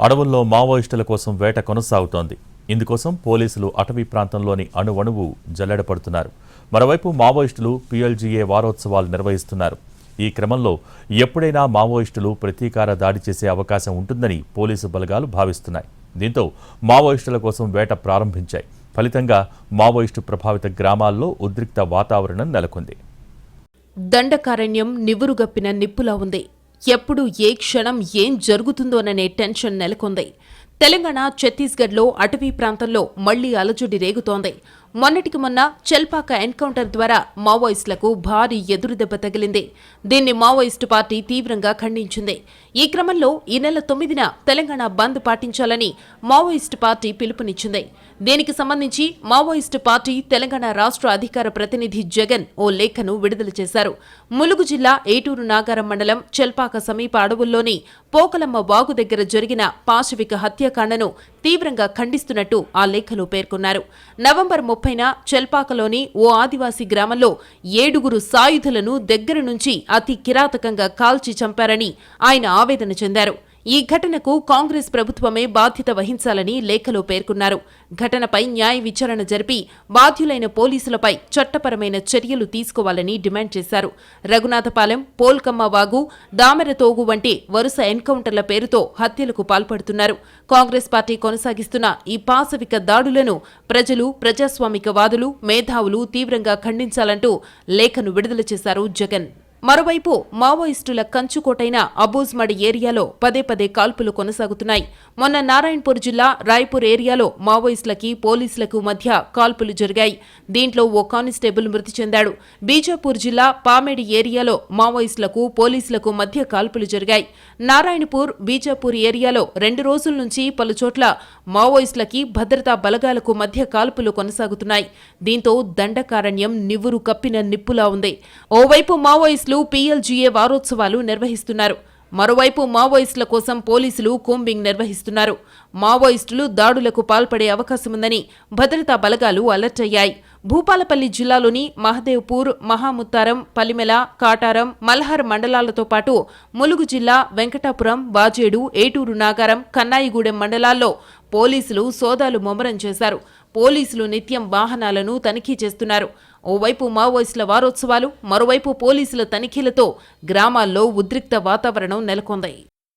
అడవుల్లో మావోయిస్టుల కోసం వేట కొనసాగుతోంది. ఇందుకోసం పోలీసులు అటవీ ప్రాంతంలోని అణువణువు జల్లెడపడుతున్నారు. మరోవైపు మావోయిస్టులు పీఎల్జీఏ వారోత్సవాలు నిర్వహిస్తున్నారు. ఈ క్రమంలో ఎప్పుడైనా మావోయిస్టులు ప్రతీకార దాడి చేసే అవకాశం ఉంటుందని పోలీసు బలగాలు భావిస్తున్నాయి. దీంతో మావోయిస్టుల కోసం వేట ప్రారంభించాయి. ఫలితంగా మావోయిస్టు ప్రభావిత గ్రామాల్లో ఉద్రిక్త వాతావరణం నెలకొంది. దండకారణ్యం నివురుగప్పిన నిప్పులా ఉంది. ఎప్పుడు ఏ క్షణం ఏం జరుగుతుందోననే టెన్షన్ నెలకొంది. తెలంగాణ, ఛత్తీస్గఢ్లో అటవీ ప్రాంతంలో మళ్లీ అలజడి రేగుతోంది. మొన్నటికి మొన్న చెల్పాక ఎన్కౌంటర్ ద్వారా మావోయిస్టులకు భారీ ఎదురుదెబ్బ తగిలింది. దీన్ని మావోయిస్టు పార్టీ తీవ్రంగా ఖండించింది. ఈ క్రమంలో ఈ నెల 9న తెలంగాణ బంద్ పాటించాలని మావోయిస్టు పార్టీ పిలుపునిచ్చింది. దీనికి సంబంధించి మావోయిస్టు పార్టీ తెలంగాణ రాష్ట్ర అధికార ప్రతినిధి జగన్ ఓ లేఖను విడుదల చేశారు. ములుగు జిల్లా ఏటూరు నాగారం మండలం చెల్పాక సమీప అడవుల్లోని పోకలమ్మ వాగు దగ్గర జరిగిన పాశవిక హత్యాకాండను తీవ్రంగా ఖండిస్తున్నట్టు ఆ లేఖలో పేర్కొన్నారు. నవంబర్ 30న చెల్పాకలోని ఓ ఆదివాసీ గ్రామంలో 7 సాయుధులను దగ్గర నుంచి అతి కిరాతకంగా కాల్చి చంపారని ఆయన ఆవేదన చెందారు. ఈ ఘటనకు కాంగ్రెస్ ప్రభుత్వమే బాధ్యత వహించాలని లేఖలో పేర్కొన్నారు. ఘటనపై న్యాయ విచారణ జరిపి బాధ్యులైన పోలీసులపై చట్టపరమైన చర్యలు తీసుకోవాలని డిమాండ్ చేశారు. రఘునాథపాలెం, పోల్కమ్మ వాగు, దామెరతోగు వంటి వరుస ఎన్కౌంటర్ల పేరుతో హత్యలకు పాల్పడుతున్నారు. కాంగ్రెస్ పార్టీ కొనసాగిస్తున్న ఈ పాశవిక దాడులను ప్రజలు, ప్రజాస్వామికవాదులు, మేధావులు తీవ్రంగా ఖండించాలంటూ లేఖను విడుదల చేశారు జగన్. మరోవైపు మావోయిస్టుల కంచుకోటైన అబూజ్మడ్ ఏరియాలో పదే కాల్పులు కొనసాగుతున్నాయి. మొన్న నారాయణపూర్ జిల్లా రాయ్పూర్ ఏరియాలో మావోయిస్టులకి పోలీసులకు మధ్య కాల్పులు జరిగాయి. దీంట్లో ఓ కానిస్టేబుల్ మృతి చెందాడు. బీజాపూర్ జిల్లా పామేడి ఏరియాలో మావోయిస్టులకు పోలీసులకు మధ్య కాల్పులు జరిగాయి. నారాయణపూర్, బీజాపూర్ ఏరియాలో 2 రోజుల నుంచి పలుచోట్ల మావోయిస్టులకి భద్రతా బలగాలకు మధ్య కాల్పులు కొనసాగుతున్నాయి. దీంతో దండకారణ్యం నివురు కప్పిన నిప్పులా ఉంది. ఓవైపు మావోయిస్టులు పీఎల్జీఏ వారోత్సవాలు నిర్వహిస్తున్నారు. మరోవైపు మావోయిస్టుల కోసం పోలీసులు కూంబింగ్ నిర్వహిస్తున్నారు. మావోయిస్టులు దాడులకు పాల్పడే అవకాశముందని భద్రతా బలగాలు అలర్ట్ అయ్యాయి. భూపాలపల్లి జిల్లాలోని మహదేవ్పూర్, మహాముత్తారం, పలిమెల, కాటారం, మల్హర్ మండలాలతో పాటు ములుగు జిల్లా వెంకటాపురం, వాజేడు, ఏటూరు నాగారం, కన్నాయిగూడెం మండలాల్లో పోలీసులు సోదాలు ముమ్మరం చేశారు. పోలీసులు నిత్యం వాహనాలను తనిఖీ చేస్తున్నారు. ఓవైపు మావోయిస్టుల వారోత్సవాలు, మరోవైపు పోలీసుల తనిఖీలతో గ్రామాల్లో ఉద్రిక్త వాతావరణం నెలకొంది.